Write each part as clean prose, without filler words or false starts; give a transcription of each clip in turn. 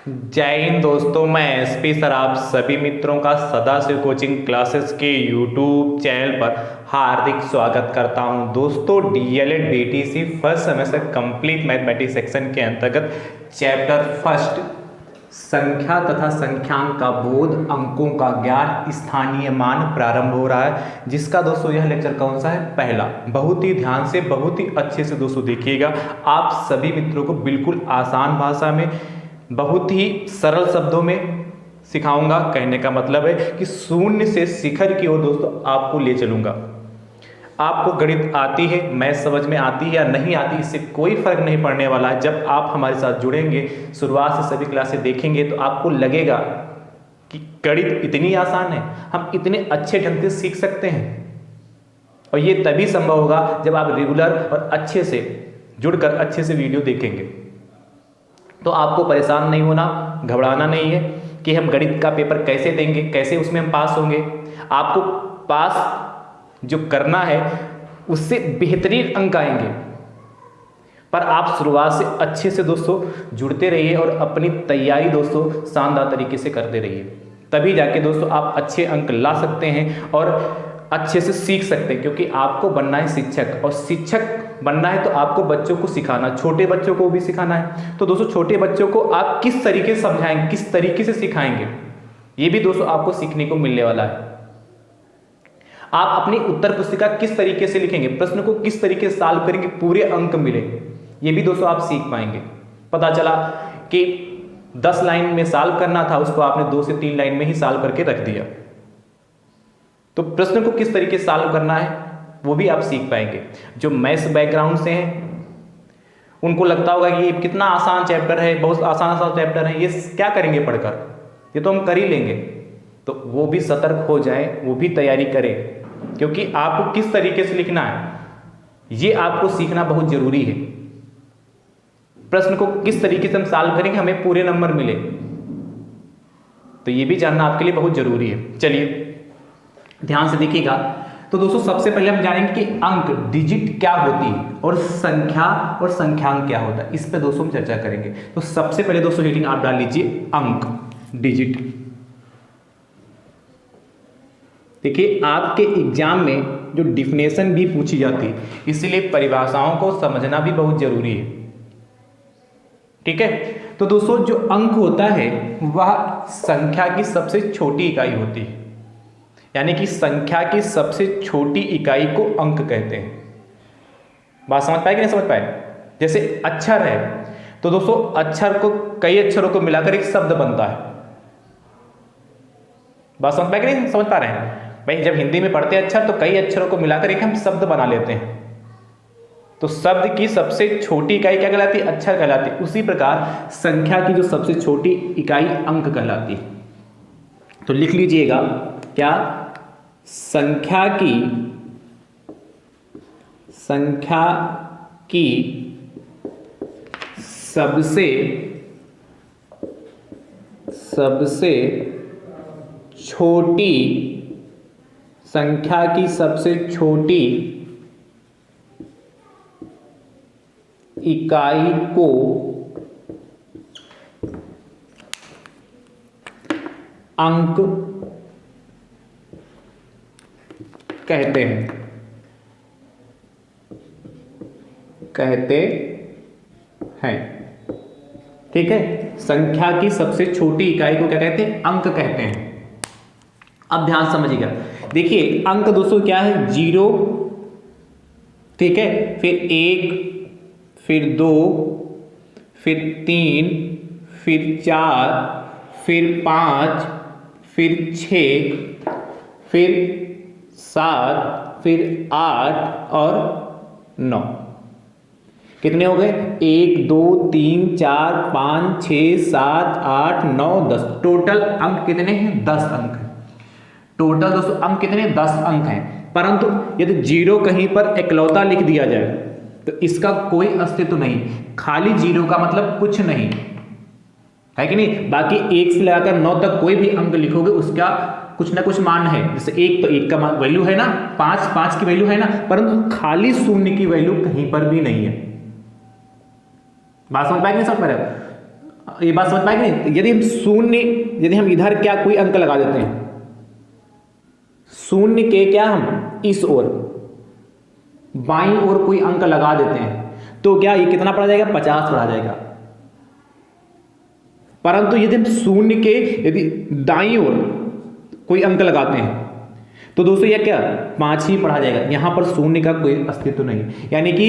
जय हिंद दोस्तों, मैं एसपी सर आप सभी मित्रों का सदाशिव कोचिंग क्लासेस के यूट्यूब चैनल पर हार्दिक स्वागत करता हूं। दोस्तों, DElEd BTC first semester complete mathematics section के अंतर्गत चैप्टर फर्स्ट संख्या तथा संख्यांक का बोध, अंकों का ज्ञान, स्थानीय मान प्रारंभ हो रहा है, जिसका दोस्तों यह लेक्चर कौन सा है? पहला। बहुत ही ध्यान से, बहुत ही अच्छे से दोस्तों देखिएगा। आप सभी मित्रों को बिल्कुल आसान भाषा में, बहुत ही सरल शब्दों में सिखाऊंगा। कहने का मतलब है कि शून्य से शिखर की ओर दोस्तों आपको ले चलूंगा। आपको गणित आती है, मैथ समझ में आती है या नहीं आती, इससे कोई फर्क नहीं पड़ने वाला है। जब आप हमारे साथ जुड़ेंगे, शुरुआत से सभी क्लासेस देखेंगे, तो आपको लगेगा कि गणित इतनी आसान है, हम इतने अच्छे ढंग से सीख सकते हैं। और ये तभी संभव होगा जब आप रेगुलर और अच्छे से जुड़कर अच्छे से वीडियो देखेंगे। तो आपको परेशान नहीं होना, घबराना नहीं है कि हम गणित का पेपर कैसे देंगे, कैसे उसमें हम पास होंगे। आपको पास जो करना है उससे बेहतरीन अंक आएंगे, पर आप शुरुआत से अच्छे से दोस्तों जुड़ते रहिए और अपनी तैयारी दोस्तों शानदार तरीके से करते रहिए। तभी जाके दोस्तों आप अच्छे अंक ला सकते हैं और अच्छे से सीख सकते हैं। क्योंकि आपको बनना है शिक्षक, और शिक्षक बनना है तो आपको बच्चों को सिखाना, छोटे बच्चों को भी सिखाना है। तो दोस्तों छोटे बच्चों को आप किस तरीके से समझाएंगे, किस तरीके से सिखाएंगे, ये भी दोस्तों आपको सीखने को मिलने वाला है। आप अपनी उत्तर पुस्तिका किस तरीके से लिखेंगे, प्रश्न को किस तरीके से सॉल्व करेंगे, पूरे अंक मिले, ये भी दोस्तों आप सीख पाएंगे। पता चला कि 10 लाइन में सॉल्व करना था, उसको आपने 2 से 3 लाइन में ही सॉल्व करके रख दिया। तो प्रश्न को किस तरीके से सॉल्व करना है वो भी आप सीख पाएंगे। जो मैथ्स बैकग्राउंड से हैं उनको लगता होगा कि ये कितना आसान चैप्टर है, बहुत आसान चैप्टर है, ये क्या करेंगे पढ़कर, ये तो हम कर ही लेंगे। तो वो भी सतर्क हो जाए, वो भी तैयारी करें, क्योंकि आपको किस तरीके से लिखना है ये आपको सीखना बहुत जरूरी है। प्रश्न को किस तरीके से हम सॉल्व करेंगे हमें पूरे नंबर मिले, तो ये भी जानना आपके लिए बहुत जरूरी है। चलिए ध्यान से देखिएगा। तो दोस्तों सबसे पहले हम जानेंगे कि अंक, डिजिट क्या होती है, और संख्या और संख्यांक क्या होता है, इस पे दोस्तों हम चर्चा करेंगे। तो सबसे पहले दोस्तों हेडिंग आप डाल लीजिए अंक, डिजिट। देखिए आपके एग्जाम में जो डिफिनेशन भी पूछी जाती है, इसीलिए परिभाषाओं को समझना भी बहुत जरूरी है। ठीक है, तो दोस्तों जो अंक होता है वह संख्या की सबसे छोटी इकाई होती है, यानी कि संख्या की सबसे छोटी इकाई को अंक कहते हैं। बात समझ पाए कि नहीं समझ पाए? जैसे अक्षर है, तो दोस्तों अक्षर को, कई अक्षरों को मिलाकर एक शब्द बनता है। बात समझ पाए कि नहीं समझ पा रहे हैं भाई? जब हिंदी में पढ़ते हैं अक्षर, तो कई अक्षरों को मिलाकर एक हम शब्द बना लेते हैं। तो शब्द की सबसे छोटी इकाई क्या कहलाती है? अक्षर कहलाती है। उसी प्रकार संख्या की जो सबसे छोटी इकाई अंक कहलाती है। तो लिख लीजिएगा क्या? संख्या की सबसे छोटी, संख्या की सबसे छोटी इकाई को अंक कहते हैं। ठीक है, संख्या की सबसे छोटी इकाई को क्या कहते हैं? अंक कहते हैं। अब ध्यान समझिएगा। देखिए अंक दोस्तों क्या है? 0, ठीक है, फिर 1, फिर 2, फिर 3, फिर 4, फिर 5, फिर 6, फिर 7, फिर 8 और 9। कितने हो गए? 1, 2, 3, 4, 5, 6, 7, 8, 9, 10। टोटल अंक कितने हैं? 10 अंक हैं। टोटल दोस्तों अंक कितने? 10 अंक हैं। परंतु यदि 0 कहीं पर इकलौता लिख दिया जाए तो इसका कोई अस्तित्व नहीं। खाली 0 का मतलब कुछ नहीं है कि नहीं? बाकी 1 से लगाकर 9 तक कोई भी अंक लिखोगे उसका कुछ ना कुछ मान है। जैसे 1 तो 1 का वैल्यू है ना, 5 की वैल्यू है ना, परंतु खाली शून्य की वैल्यू कहीं पर भी नहीं है। बात समझ पाएंगे? समझ पा रहे हो? ये बात समझ पाएंगे नहीं? यदि हम शून्य, यदि हम इधर क्या कोई अंक लगा देते हैं, शून्य के क्या हम इस ओर बाईं ओर कोई अंक लगा देते हैं तो क्या ये कितना पड़ा जाएगा? 50 पड़ा जाएगा। परंतु यदि हम शून्य के यदि दाईं ओर कोई अंक लगाते हैं तो दोस्तों यह क्या 5 ही पढ़ा जाएगा। यहां पर शून्य का कोई अस्तित्व नहीं, यानी कि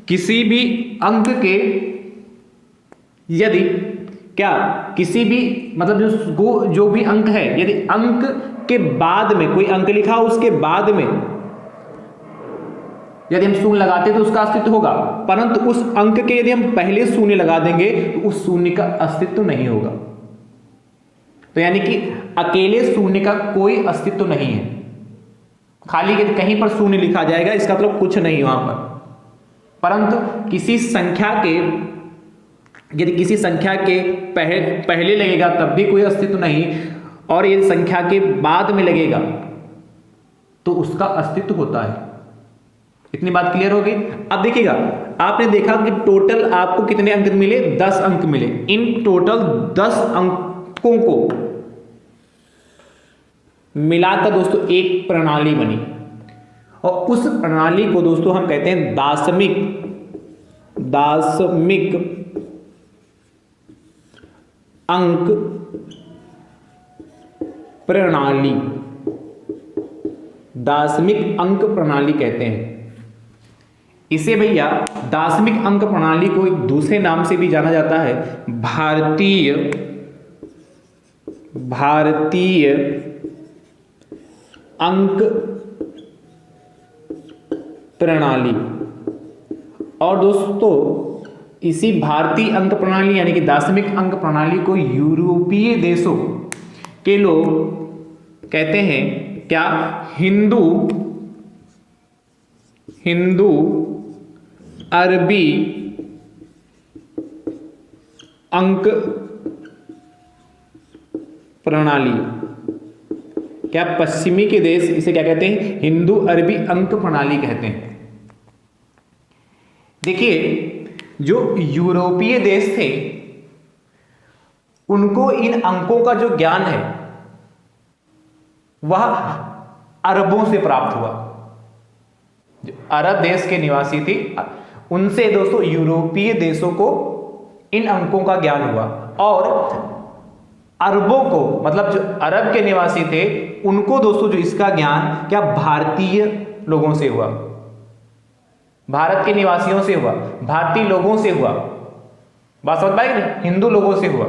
किसी भी अंक के यदि क्या किसी भी मतलब जो भी अंक है, यदि अंक के बाद में कोई अंक लिखा हो उसके बाद में यदि हम शून्य लगाते हैं तो उसका अस्तित्व होगा, परंतु उस अंक के यदि हम पहले शून्य लगा देंगे तो उस शून्य का अस्तित्व नहीं होगा। तो यानी कि अकेले शून्य का कोई अस्तित्व नहीं है। खाली कहीं पर शून्य लिखा जाएगा इसका मतलब कुछ नहीं वहां पर, परंतु किसी संख्या के यदि किसी संख्या के पहले लगेगा तब भी कोई अस्तित्व नहीं, और यदि संख्या के बाद में लगेगा तो उसका अस्तित्व होता है। इतनी बात क्लियर हो गई? अब देखिएगा, आपने देखा कि टोटल आपको कितने अंक मिले? 10 अंक मिले। इन टोटल 10 अंकों को मिलाकर दोस्तों एक प्रणाली बनी, और उस प्रणाली को दोस्तों हम कहते हैं दाशमिक अंक प्रणाली। दाशमिक अंक प्रणाली कहते हैं इसे भैया। दाशमिक अंक प्रणाली को एक दूसरे नाम से भी जाना जाता है, भारतीय अंक प्रणाली। और दोस्तों इसी भारतीय अंक प्रणाली यानी कि दाशमिक अंक प्रणाली को यूरोपीय देशों के लोग कहते हैं क्या? हिंदू अरबी अंक प्रणाली। क्या पश्चिमी के देश इसे क्या कहते हैं? हिंदू अरबी अंक प्रणाली कहते हैं। देखिए, जो यूरोपीय देश थे उनको इन अंकों का जो ज्ञान है वह अरबों से प्राप्त हुआ। जो अरब देश के निवासी थे उनसे दोस्तों यूरोपीय देशों को इन अंकों का ज्ञान हुआ, और अरबों को मतलब जो अरब के निवासी थे उनको दोस्तों जो इसका ज्ञान क्या भारतीय लोगों से हुआ, भारत के निवासियों से हुआ, भारतीय लोगों से हुआ। बात समझ पाएंगे? हिंदू लोगों से हुआ।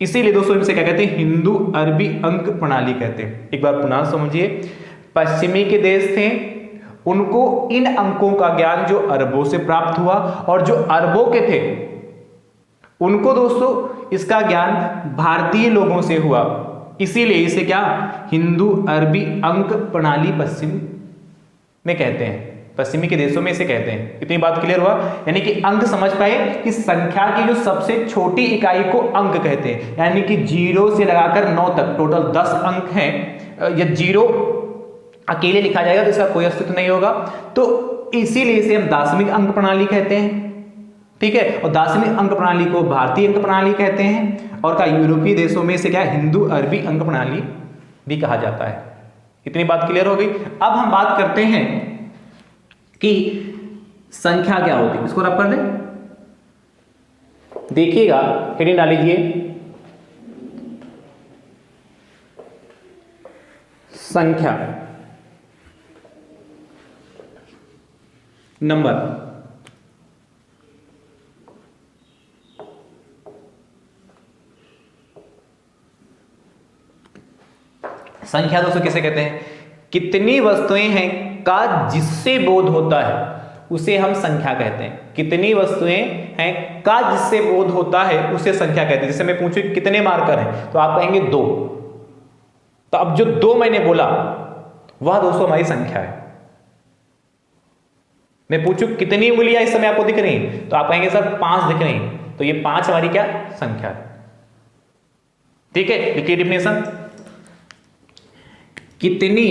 इसीलिए दोस्तों इनसे क्या कहते हैं? हिंदू अरबी अंक प्रणाली कहते हैं। एक बार पुनः समझिए, पश्चिमी के देश थे उनको इन अंकों का ज्ञान जो अरबों से प्राप्त हुआ, और जो अरबों के थे उनको दोस्तों इसका ज्ञान भारतीय लोगों से हुआ। इसीलिए इसे क्या हिंदू अरबी अंक प्रणाली पश्चिम में कहते हैं, पश्चिमी के देशों में इसे कहते हैं। इतनी बात क्लियर हुआ? यानी कि अंक समझ पाए कि संख्या की जो सबसे छोटी इकाई को अंक कहते हैं, यानी कि 0 से लगाकर 9 तक टोटल 10 अंक हैं। या 0 अकेले लिखा जाएगा तो इसका कोई अस्तित्व नहीं होगा, तो इसीलिए इसे हम दाशमिक अंक प्रणाली कहते हैं। ठीक है, और दाशमिक अंक प्रणाली को भारतीय अंक प्रणाली कहते हैं, और का यूरोपीय देशों में इसे क्या हिंदू अरबी अंक प्रणाली भी कहा जाता है। इतनी बात क्लियर हो गई? अब हम बात करते हैं कि संख्या क्या होती है। इसको रब कर दें, देखिएगा हेडिंग डाल लीजिए, संख्या नंबर। संख्या दोस्तों किसे कहते हैं? कितनी वस्तुएं हैं का जिससे बोध होता है उसे हम संख्या कहते हैं। कितनी वस्तुएं हैं का जिससे बोध होता है उसे संख्या कहते हैं। जैसे मैं पूछूं कितने मार्कर हैं तो आप कहेंगे 2, तो अब जो 2 मैंने बोला वह दोस्तों हमारी संख्या है। मैं पूछूं कितनी उंगलियां इस समय आपको दिख रही हैं तो आप कहेंगे सर 5 दिख रही हैं, तो ये 5 हमारी क्या संख्या है। ठीक है, लिखिए डिफिनेशन। कितनी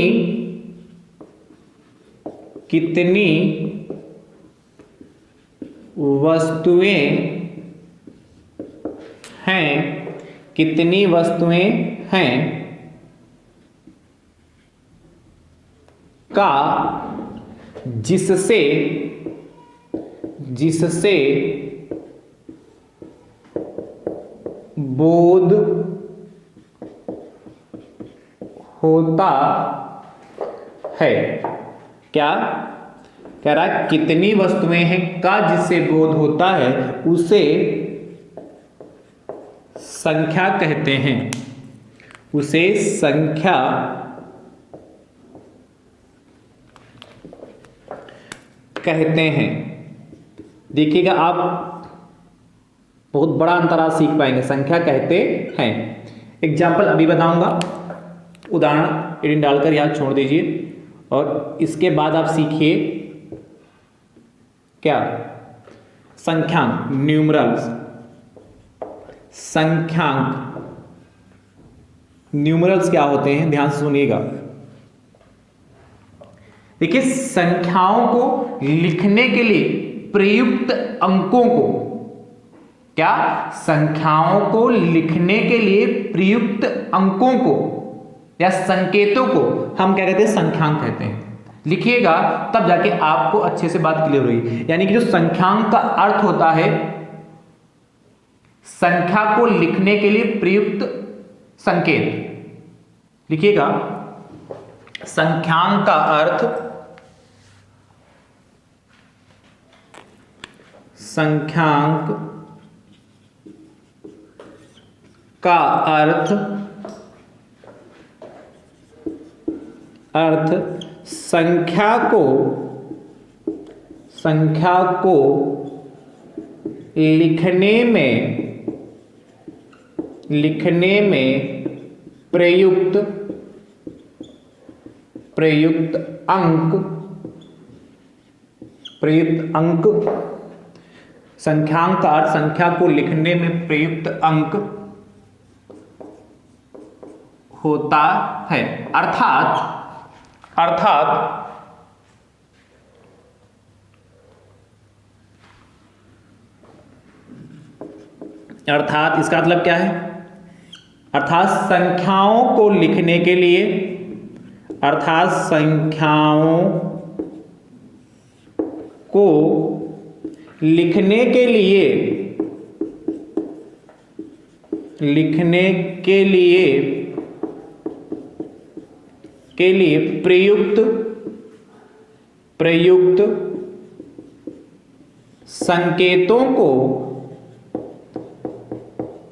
वस्तुएं हैं, कितनी वस्तुएं हैं का जिससे बोध होता है। क्या कह रहा है? कितनी वस्तुएं हैं का जिससे बोध होता है उसे संख्या कहते हैं, उसे संख्या कहते हैं। देखिएगा आप बहुत बड़ा अंतर आज सीख पाएंगे, संख्या कहते हैं। एग्जाम्पल अभी बताऊंगा, उदाहरण एडिन डालकर यहां छोड़ दीजिए और इसके बाद आप सीखिए क्या? संख्यांक, न्यूमरल्स। संख्यांक, न्यूमरल्स क्या होते हैं, ध्यान से सुनिएगा। देखिए, संख्याओं को लिखने के लिए प्रयुक्त अंकों को, क्या? संख्याओं को लिखने के लिए प्रयुक्त अंकों को या संकेतों को हम क्या कहते हैं? संख्यांक कहते हैं। लिखिएगा तब जाके आपको अच्छे से बात क्लियर हुई। यानी कि जो संख्यांक का अर्थ होता है, संख्या को लिखने के लिए प्रयुक्त संकेत। लिखिएगा, संख्यांक का अर्थ, संख्यांक का अर्थ संख्या को लिखने में प्रयुक्त अंक, संख्यांक का अर्थ संख्या को लिखने में प्रयुक्त अंक होता है। अर्थात इसका मतलब क्या है? अर्थात संख्याओं को लिखने के लिए,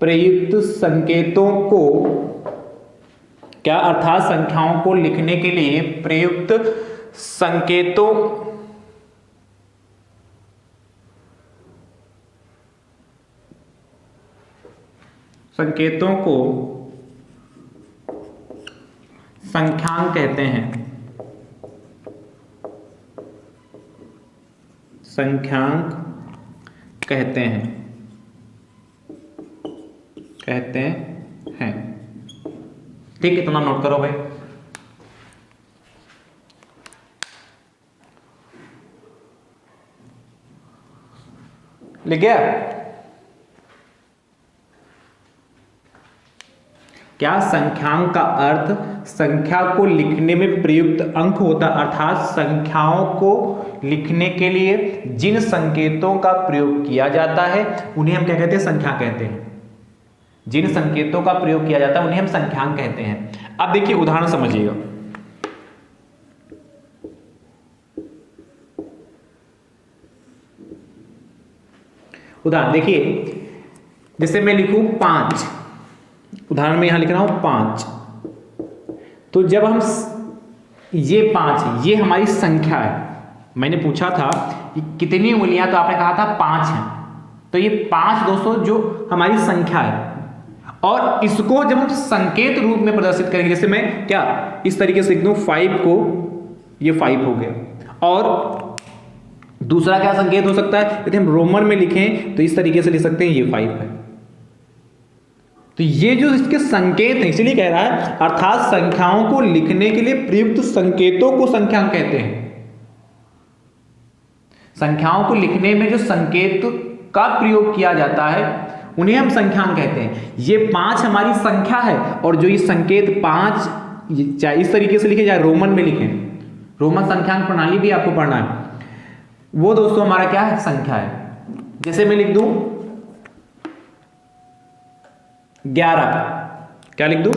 प्रयुक्त संकेतों को क्या? अर्थात संख्याओं को लिखने के लिए प्रयुक्त संकेतों को संख्यांक कहते हैं। संख्यांक कहते हैं। ठीक, इतना नोट करो भाई। लिख गया? क्या? संख्यांक का अर्थ संख्या को लिखने में प्रयुक्त अंक होता, अर्थात संख्याओं को लिखने के लिए जिन संकेतों का प्रयोग किया जाता है उन्हें हम क्या कहते हैं? संख्या कहते हैं। जिन संकेतों का प्रयोग किया जाता है उन्हें हम संख्यांक कहते हैं। अब देखिए उदाहरण समझिएगा। उदाहरण देखिए, जैसे मैं लिखूं 5, उदाहरण में यहां लिख रहा हूं 5, तो जब हम ये 5, ये हमारी संख्या है। मैंने पूछा था कि कितनी उंगलियां, तो आपने कहा था 5 हैं। तो ये 5 दोस्तों जो हमारी संख्या है, और इसको जब हम संकेत रूप में प्रदर्शित करेंगे, जैसे मैं क्या इस तरीके से लिख दूं 5 को, ये 5 हो गया। और दूसरा क्या संकेत हो सकता है? यदि हम रोमन में लिखें तो इस तरीके से लिख सकते हैं, ये 5 है। तो ये जो इसके संकेत हैं, इसलिए कह रहा है अर्थात संख्याओं को लिखने के लिए प्रयुक्त संकेतों को संख्यांक कहते हैं। संख्याओं को लिखने में जो संकेत का प्रयोग किया जाता है उन्हें हम संख्यांक कहते हैं। ये 5 हमारी संख्या है और जो ये संकेत 5 चाहे इस तरीके से लिखे, चाहे रोमन में लिखें, रोमन संख्यांक प्रणाली भी आपको पढ़ना है, वो दोस्तों हमारा क्या है, संख्या है। जैसे मैं लिख दूं 11, क्या लिख दूं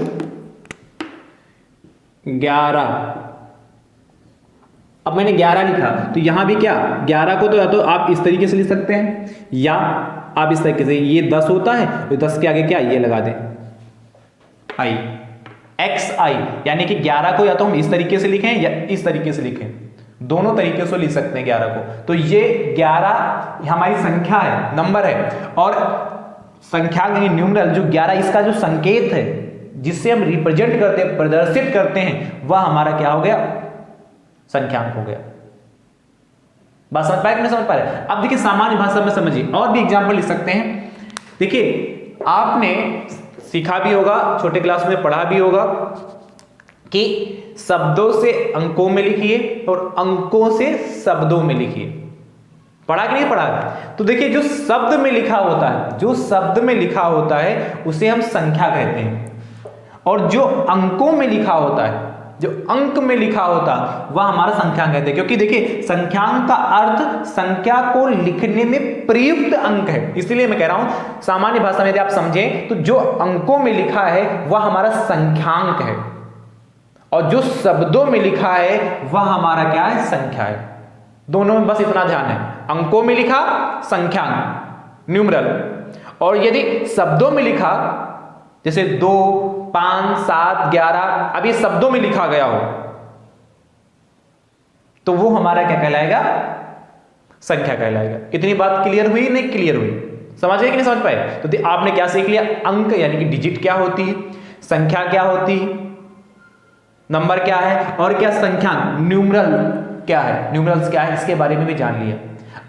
11। अब मैंने 11 लिखा तो यहां भी क्या 11 को तो या तो आप इस तरीके से लिख सकते हैं या आप इस तरीके से, ये 10 होता है तो 10 के आगे क्या ये लगा दें आई, एक्स आई, यानी कि 11 को या तो हम इस तरीके से लिखें या इस तरीके से लिखें, दोनों तरीके से लिख सकते हैं 11 को। तो ये 11 हमारी संख्या है, नंबर है, और संख्या न्यूमरल जो 11 इसका जो संकेत है जिससे हम रिप्रेजेंट करते हैं, प्रदर्शित करते हैं, वह हमारा क्या हो गया, संख्यांक हो गया। बात समझ पाए कि नहीं समझ पा रहे? अब देखिए सामान्य भाषा में समझिए, और भी एग्जाम्पल लिख सकते हैं। देखिए आपने सीखा भी होगा, छोटे क्लास में पढ़ा भी होगा कि शब्दों से अंकों में लिखिए और अंकों से शब्दों में लिखिए। पढ़ा कि नहीं पढ़ा? तो देखिए जो शब्द में लिखा होता है, जो शब्द में लिखा होता है उसे हम संख्या कहते हैं, और जो अंकों में लिखा होता है, जो अंक में लिखा होता वह हमारा संख्यांक कहते हैं। क्योंकि देखिए संख्यांक का अर्थ संख्या को लिखने में प्रयुक्त अंक है, इसलिए मैं कह रहा हूं सामान्य भाषा में यदि आप समझें तो जो अंकों में लिखा है वह हमारा संख्यांक है, और जो शब्दों में लिखा है वह हमारा क्या है, संख्या है। दोनों में बस इतना ध्यान है, अंकों में लिखा संख्यांक न्यूमरल, और यदि शब्दों में लिखा जैसे 2, 5, 7, 11, अब ये शब्दों में लिखा गया हो तो वो हमारा क्या कहलाएगा, संख्या कहलाएगा। इतनी बात क्लियर हुई नहीं क्लियर हुई? समझ गए कि नहीं समझ पाए? तो आपने क्या सीख लिया, अंक यानी कि डिजिट क्या होती है, संख्या क्या होती है, नंबर क्या है, और क्या संख्यांक न्यूमरल क्या है, न्यूमरल्स क्या है, इसके बारे में भी जान लिया।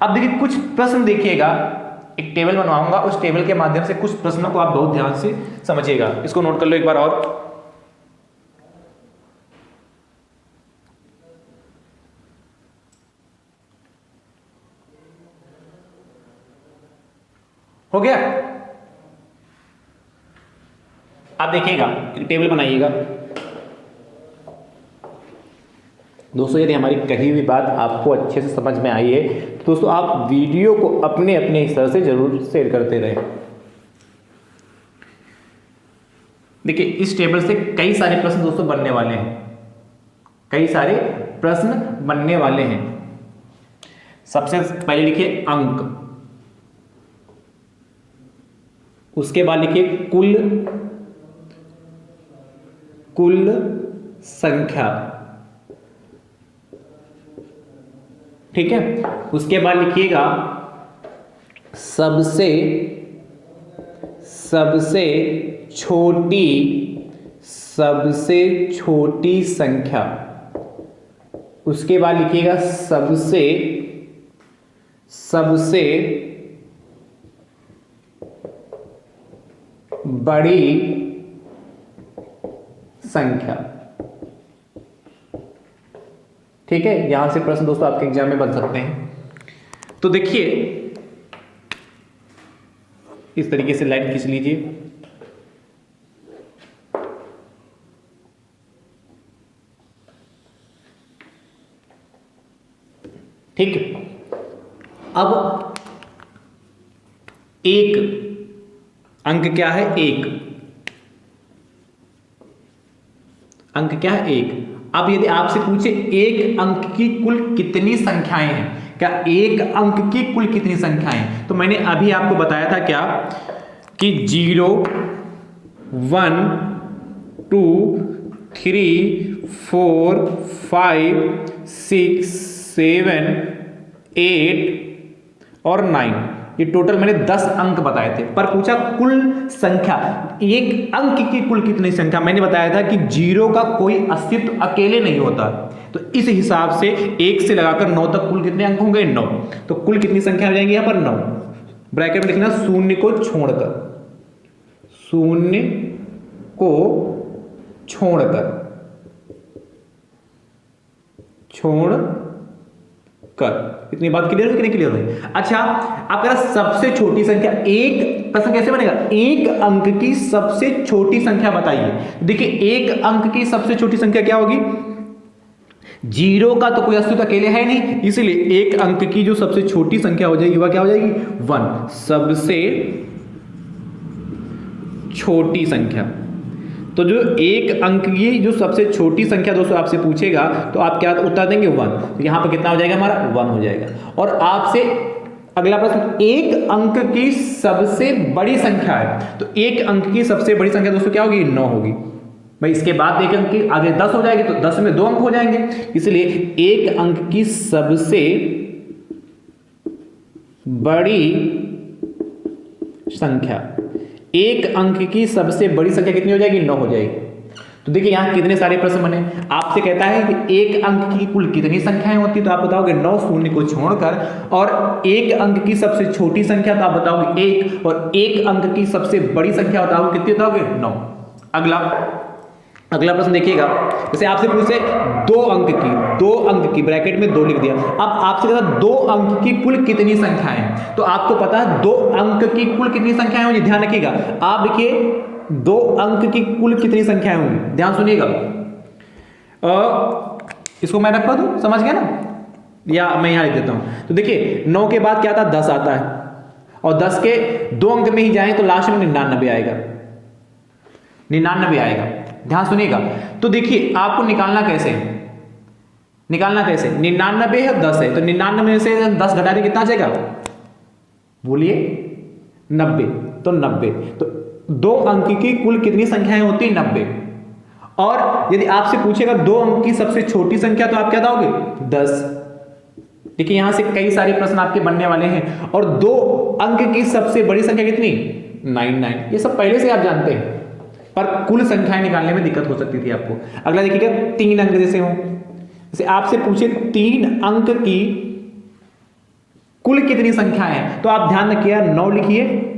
अब देखिए कुछ प्रश्न देखिएगा, एक टेबल बनवाऊंगा, उस टेबल के माध्यम से कुछ प्रश्नों को आप बहुत ध्यान से समझिएगा। इसको नोट कर लो एक बार और। हो गया? आप देखिएगा, एक टेबल बनाइएगा। दोस्तों यदि हमारी कही हुई बात आपको अच्छे से समझ में आई है तो दोस्तों आप वीडियो को अपने अपने हिसाब से जरूर शेयर करते रहें। देखिए इस टेबल से कई सारे प्रश्न दोस्तों बनने वाले हैं, कई सारे प्रश्न बनने वाले हैं। सबसे पहले लिखिए अंक, उसके बाद लिखिए कुल संख्या, ठीक है। उसके बाद लिखिएगा सबसे छोटी संख्या, उसके बाद लिखिएगा सबसे बड़ी संख्या, ठीक है। यहां से प्रश्न दोस्तों आपके एग्जाम में बन सकते हैं। तो देखिए इस तरीके से लाइन खींच लीजिए, ठीक है। अब एक अंक क्या है, एक अंक क्या है, एक। अब यदि आपसे पूछे एक अंक की कुल कितनी संख्याएं हैं, क्या एक अंक की कुल कितनी संख्याएं, तो मैंने अभी आपको बताया था क्या कि 0, 1, 2, 3, 4, 5, 6, 7, 8 और 9, ये टोटल मैंने 10 अंक बताए थे। पर पूछा कुल संख्या, एक अंक की कुल कितनी संख्या, मैंने बताया था कि 0 का कोई अस्तित्व अकेले नहीं होता। तो इस हिसाब से 1 से लगाकर 9 तक कुल कितने अंक होंगे, 9। तो कुल कितनी संख्या हो जाएंगी यहां पर, 9। ब्रैकेट में लिखना शून्य को कर। इतनी बात क्लियर हुई कि नहीं क्लियर हुई? अच्छा, आपका सबसे छोटी संख्या, एक प्रश्न कैसे बनेगा, एक अंक की सबसे छोटी संख्या बताइए। देखिए एक अंक की सबसे छोटी संख्या क्या होगी, 0 का तो कोई अस्तित्व अकेले है नहीं, इसलिए एक अंक की जो सबसे छोटी संख्या हो जाएगी वह क्या हो जाएगी, 1, सबसे छोटी संख्या। तो जो एक अंक की जो सबसे छोटी संख्या दोस्तों आपसे पूछेगा तो आप क्या उत्तर देंगे, 1। तो यहां पर कितना हो जाएगा हमारा, 1 हो जाएगा। और आपसे अगला प्रश्न, एक अंक की सबसे बड़ी संख्या है, तो एक अंक की सबसे बड़ी संख्या दोस्तों क्या होगी, 9 होगी। भाई इसके बाद एक अंक की आगे 10 हो जाएगी, तो 10 में 2 अंक हो जाएंगे, इसलिए एक अंक की सबसे बड़ी संख्या, एक अंक की सबसे बड़ी संख्या कितनी हो जाएगी, 9 हो जाएगी। तो देखिए यहां कितने सारे प्रश्न बने। आपसे कहता है कि एक अंक की कुल कितनी संख्याएं होती, तो आप बताओगे 9 शून्य को छोड़कर, और एक अंक की सबसे छोटी संख्या तो आप बताओगे 1, और एक अंक की सबसे बड़ी संख्या बताओगे कितनी, बताओगे 9। अगला प्रश्न देखिएगा, जैसे आपसे पूछे 2 अंक की ब्रैकेट में 2 लिख दिया। अब आपसे कहता 2 अंक की कुल कितनी संख्याएं, तो आपको पता है 2 अंक की कुल कितनी संख्याएं होंगी, ध्यान रखिएगा। आप देखिए 2 अंक की कुल कितनी संख्याएं होंगी, ध्यान सुनिएगा। इसको मैं रखा दूं, समझ गया ना, या मैं यहां लिख देता हूं। तो देखिए 9 के बाद क्या आता है, 10 आता है, और 10 के 2 अंक में ही जाए तो लास्ट में 99 आएगा, 99 आएगा। ध्यान सुनिएगा। तो देखिए आपको निकालना कैसे, 99 है, 10 है, तो 99 से 10 घटा दे कितना आ जाएगा, बोलिए 90। तो 90, तो 2 अंक की कुल कितनी संख्याएं होती है, 90। और यदि आपसे पूछेगा 2 अंक की सबसे छोटी संख्या, तो आप क्या दोगे, 10। देखिए यहां से कई सारे प्रश्न आपके बनने वाले हैं। और 2 अंक की सबसे बड़ी संख्या कितनी, 99। ये सब पहले से आप जानते हैं, पर कुल संख्याएं निकालने में दिक्कत हो सकती थी आपको। अगला देखिएगा 3 अंक जैसे हो, जैसे आपसे पूछे 3 अंक की कुल कितनी संख्याएं हैं, तो आप ध्यान रखिए 9 लिखिए,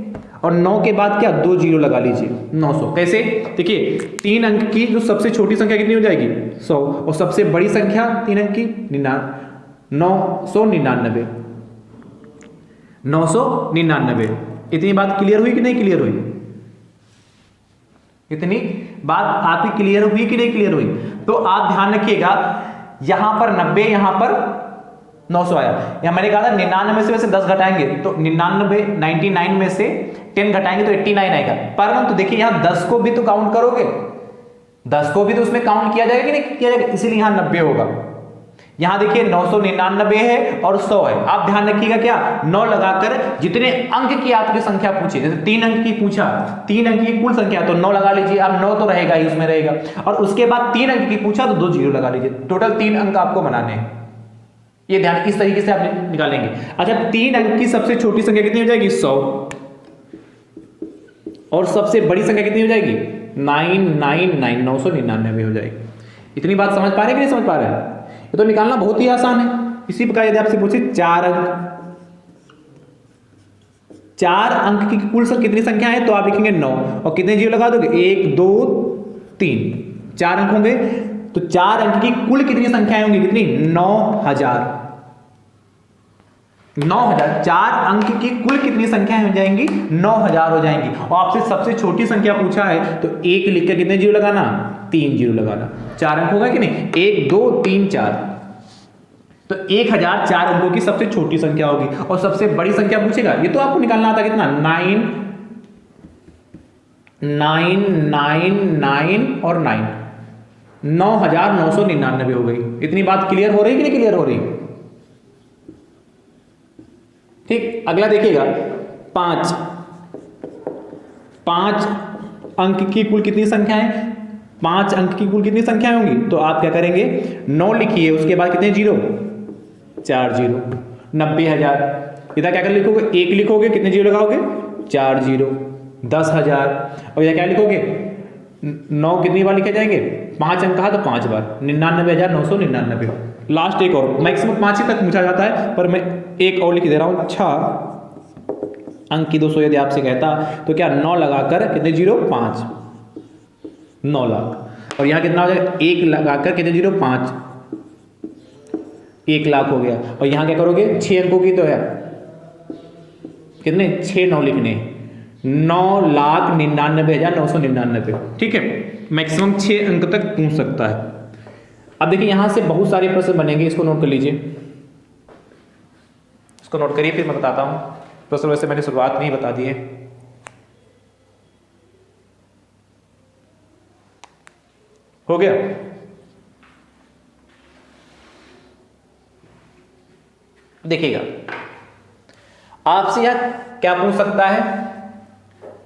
और 9 के बाद क्या 2 जीरो लगा लीजिए, 900। कैसे, देखिए 3 अंक की जो सबसे छोटी संख्या कितनी हो जाएगी, 100, और सबसे बड़ी संख्या 3 अंक की 999। 999। इतनी बात क्लियर हुई कि नहीं क्लियर हुई, इतनी बात आपकी क्लियर हुई कि नहीं क्लियर हुई? तो आप ध्यान रखिएगा, यहां पर 90, यहां पर 900 आया। यहां मैंने कहा था 99 से वैसे 10 घटाएंगे तो 99 में से 10 घटाएंगे तो 89 आएगा। परंतु देखिए यहां 10 को भी तो काउंट करोगे, 10 को भी तो उसमें काउंट किया जाएगा कि नहीं किया जाएगा, इसीलिए यहां 90 होगा। यहां देखिए 999 है और 100 है। आप ध्यान रखिएगा क्या, 9 लगाकर जितने अंक की आपकी संख्या पूछी, जैसे 3 अंक की पूछा, 3 अंक की कुल संख्या, तो 9 लगा लीजिए। अब 9 तो रहेगा ही, उसमें रहेगा। और उसके बाद 3 अंक की पूछा तो 2 जीरो लगा लीजिए। टोटल 3 अंक आपको बनाने हैं, ये ध्यान इस तरीके से आप निकालेंगे। अच्छा 3 अंक की सबसे छोटी संख्या कितनी हो जाएगी, 100, और सबसे बड़ी संख्या कितनी हो जाएगी, 999, 999 हो जाएगी। इतनी बात समझ पा रहे कि नहीं समझ पा रहे हैं? ये तो निकालना बहुत ही आसान है। इसी प्रकार यदि आपसे पूछे 4 अंक की कुल कितनी संख्या है, तो आप लिखेंगे 9, और कितने जीरो लगा दोगे, 1 2 3, 4 अंक होंगे। तो 4 अंक की कुल कितनी संख्याएं होंगी, कितनी, 9000। 9000, 4 अंक की कुल कितनी संख्याएं हो जाएंगी, 9000 हो जाएंगी। और आपसे सबसे छोटी संख्या पूछा है तो 1 लिख कर कितने जीरो लगाना, 3 जीरो लगाना। 4 अंक होगा कि नहीं, 1 2 3 4, तो 1000 4 अंकों की सबसे छोटी संख्या होगी। और सबसे बड़ी संख्या पूछेगा, ये तो आपको निकालना आता कितना, 9 और 9, 9999 हो गई। इतनी बात क्लियर हो रही कि नहीं क्लियर हो रही? ठीक, अगला देखिएगा 5 अंक की कुल कितनी संख्या है, 5 अंक की कुल कितनी संख्या होंगी, तो आप क्या करेंगे, 9 लिखिए, उसके बाद कितने जीरो, 4 जीरो, 90000। इधर क्या कर लिखोगे, 1 लिखोगे, कितने जीरो लगाओगे, 4 जीरो, 10000। और इधर क्या लिखोगे, 9 कितनी बार लिखे जाएंगे, 5 अंक कहा तो 5 बार, 99999। लास्ट एक और, मैक्सिमम 5 ही तक पूछा जाता है, पर मैं एक और लिख दे रहा हूं। 6 अंक की 200 यदि आपसे कहता तो क्या 9 लगाकर कितने जीरो, 5, 9 लाख। और यहां कितना हो जाएगा, 1 लगाकर कितने जीरो, 5, 1 लाख हो गया। और यहाँ क्या करोगे 6 अंकों की तो है, कितने 6 9 लिखने, 9,99,999। ठीक है, मैक्सिमम 6 अंक तक पूछ सकता है। अब देखिए यहां से बहुत सारे प्रश्न बनेंगे, इसको नोट कर लीजिए, इसको नोट करिए, फिर मैं बताता हूं प्रश्न। वैसे मैंने शुरुआत में ही बता दिए। हो गया। देखिएगा आपसे यह क्या पूछ सकता है,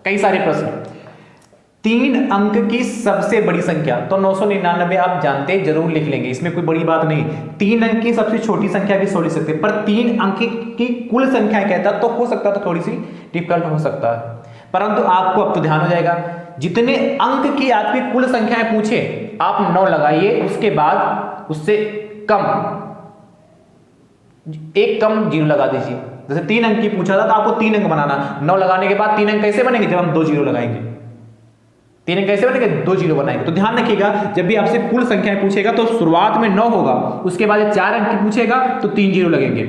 कई सारे प्रश्न। 3 अंक की सबसे बड़ी संख्या, तो 999 आप जानते हैं, जरूर लिख लेंगे, इसमें कोई बड़ी बात नहीं। 3 अंक की सबसे छोटी संख्या भी सोच सकते हैं, पर 3 अंक की कुल संख्या कहता तो हो सकता था थोड़ी सी डिफिकल्ट हो सकता है, परंतु आपको अब तो ध्यान हो जाएगा। जितने अंक की आपकी कुल संख्याएं पूछे आप 9 लगाइए, उसके बाद उससे कम, एक कम 0 लगा दीजिए। जैसे 3 अंक की पूछा था तो आपको 3 अंक बनाना, 9 लगाने के बाद 3 अंक कैसे बनेंगे, जब हम 2 0 लगाएंगे। 3 अंक कैसे बनेंगे, 2 0 बनाएंगे। तो ध्यान रखिएगा, जब भी आपसे कुल संख्याएं पूछेगा तो शुरुआत में 9 होगा, उसके बाद 4 अंक की पूछेगा तो 3 0 लगेंगे,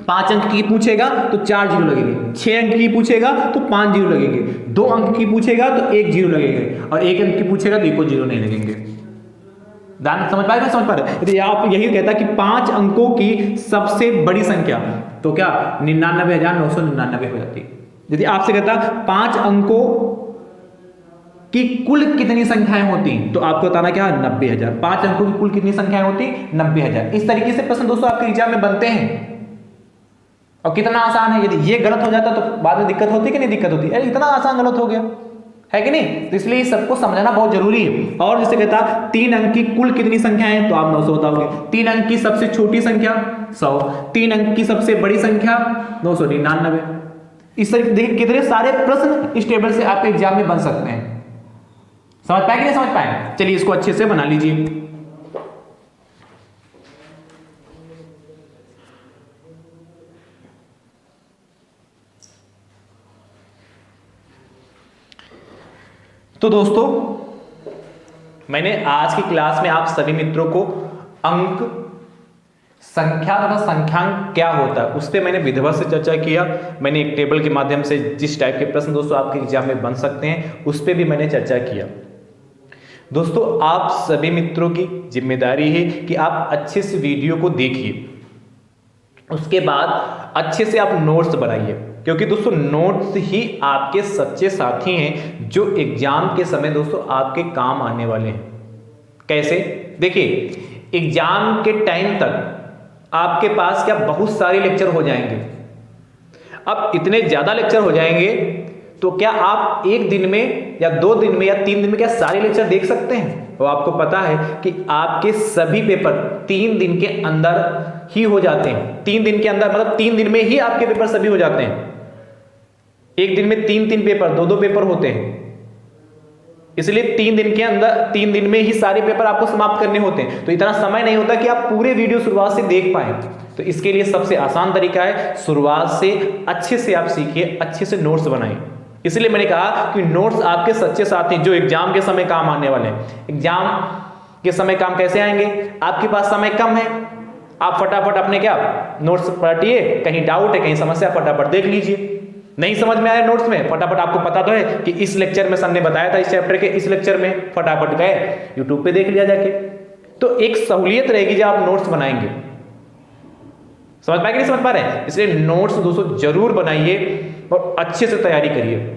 5 अंक की पूछेगा तो 4 0 लगेंगे, 6 अंक की पूछेगा तो 5 0 लगेंगे, 2 अंक की पूछेगा तो 1 0 लगेंगे, और 1 अंक की पूछेगा तो 1 0 नहीं लगेंगे। ध्यान समझ पाएगा, समझ पा रहे? यदि आप यही कहता कि 5 अंकों की सबसे बड़ी संख्या, तो क्या 99,999 हो जाती। यदि आपसे कहता 5 अंकों की कुल कितनी संख्याएं होती, तो आपको बताना क्या, 90,000। 5 अंकों की कुल कितनी संख्याएं होती, 90,000। इस तरीके से प्रश्न दोस्तों आपके एग्जाम में बनते हैं, और कितना आसान है। यदि ये गलत हो जाता तो बाद में दिक्कत होती कि नहीं दिक्कत होती, अरे इतना आसान गलत हो गया है कि नहीं। तो इसलिए सबको समझना बहुत जरूरी है। और जैसे कहता 3 अंक की कुल कितनी संख्या है, तो आप 900 बताओगे। 3 अंक की सबसे छोटी संख्या 100, 3 अंक की सबसे बड़ी संख्या 999। इस तरीके देखिए कितने सारे प्रश्न इस टेबल से आपके एग्जाम में बन सकते हैं। समझ पाए कि नहीं समझ पाए? चलिए इसको अच्छे से बना लीजिए। तो दोस्तों मैंने आज की क्लास में आप सभी मित्रों को अंक, संख्या तथा संख्यांक क्या होता है उस पर मैंने विधिवत से चर्चा किया। मैंने एक टेबल के माध्यम से जिस टाइप के प्रश्न दोस्तों आपके एग्जाम में बन सकते हैं उस पर भी मैंने चर्चा किया। दोस्तों आप सभी मित्रों की जिम्मेदारी है कि आप अच्छे से वीडियो को देखिए, उसके बाद अच्छे से आप नोट्स बनाइए, क्योंकि दोस्तों नोट्स ही आपके सच्चे साथी हैं जो एग्जाम के समय दोस्तों आपके काम आने वाले हैं। कैसे? देखिए एग्जाम के टाइम तक आपके पास क्या बहुत सारे लेक्चर हो जाएंगे। अब इतने ज़्यादा लेक्चर हो जाएंगे तो क्या आप एक दिन में या 2 दिन में या 3 दिन में क्या सारे लेक्चर देख सकते हैं? तो आपको पता है कि आपके सभी पेपर 3 दिन के अंदर ही हो जाते हैं। 3 दिन के अंदर मतलब 3 दिन में ही आपके पेपर सभी हो जाते हैं। एक दिन में 3 पेपर, 2 पेपर होते हैं, इसलिए 3 दिन के अंदर 3 दिन में ही सारे पेपर आपको समाप्त करने होते हैं। तो इतना समय नहीं होता कि आप पूरे वीडियो शुरुआत से देख पाए। तो इसके लिए सबसे आसान तरीका है शुरुआत से अच्छे से आप सीखिए, अच्छे से नोट्स बनाएं। इसलिए मैंने कहा कि नोट्स आपके सच्चे साथी जो एग्जाम के समय काम आने वाले हैं। एग्जाम के समय काम कैसे आएंगे? आपके पास समय कम है, आप फटाफट अपने क्या नोट्स पलटिए, कहीं डाउट है कहीं समस्या फटाफट देख लीजिए। नहीं समझ में आया नोट्स में, फटाफट आपको पता तो है कि इस लेक्चर में सर ने बताया था इस चैप्टर के इस लेक्चर में, फटाफट गए यूट्यूब पे देख लिया जाके। तो एक सहूलियत रहेगी जब आप नोट्स बनाएंगे। समझ पाए कि नहीं समझ पा रहे हैं? इसलिए नोट्स दोस्तों जरूर बनाइए और अच्छे से तैयारी करिए।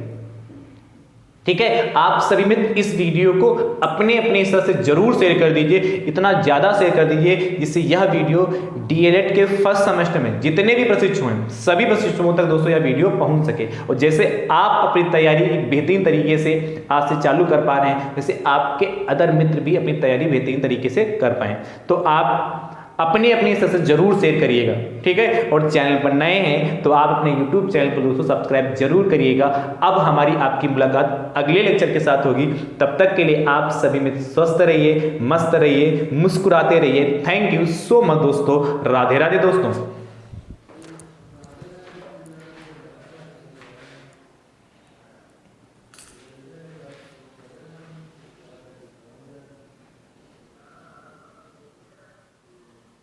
ठीक है, आप सभी मित्र इस वीडियो को अपने अपने हिस्से से जरूर शेयर कर दीजिए, इतना ज्यादा शेयर कर दीजिए जिससे यह वीडियो डीएलएड के फर्स्ट सेमेस्टर में जितने भी प्रशिक्षु हैं सभी प्रशिक्षुओं तक दोस्तों यह वीडियो पहुंच सके। और जैसे आप अपनी तैयारी एक बेहतरीन तरीके से आज से चालू कर पा रहे हैं, वैसे आपके अदर मित्र भी अपनी तैयारी बेहतरीन तरीके से कर पाएं। तो आप अपने अपने हिस्से से जरूर शेयर करिएगा। ठीक है, और चैनल पर नए हैं तो आप अपने YouTube चैनल को दोस्तों सब्सक्राइब जरूर करिएगा। अब हमारी आपकी मुलाकात अगले लेक्चर के साथ होगी, तब तक के लिए आप सभी मित्र स्वस्थ रहिए, मस्त रहिए, मुस्कुराते रहिए। थैंक यू सो मच दोस्तों। राधे राधे दोस्तों।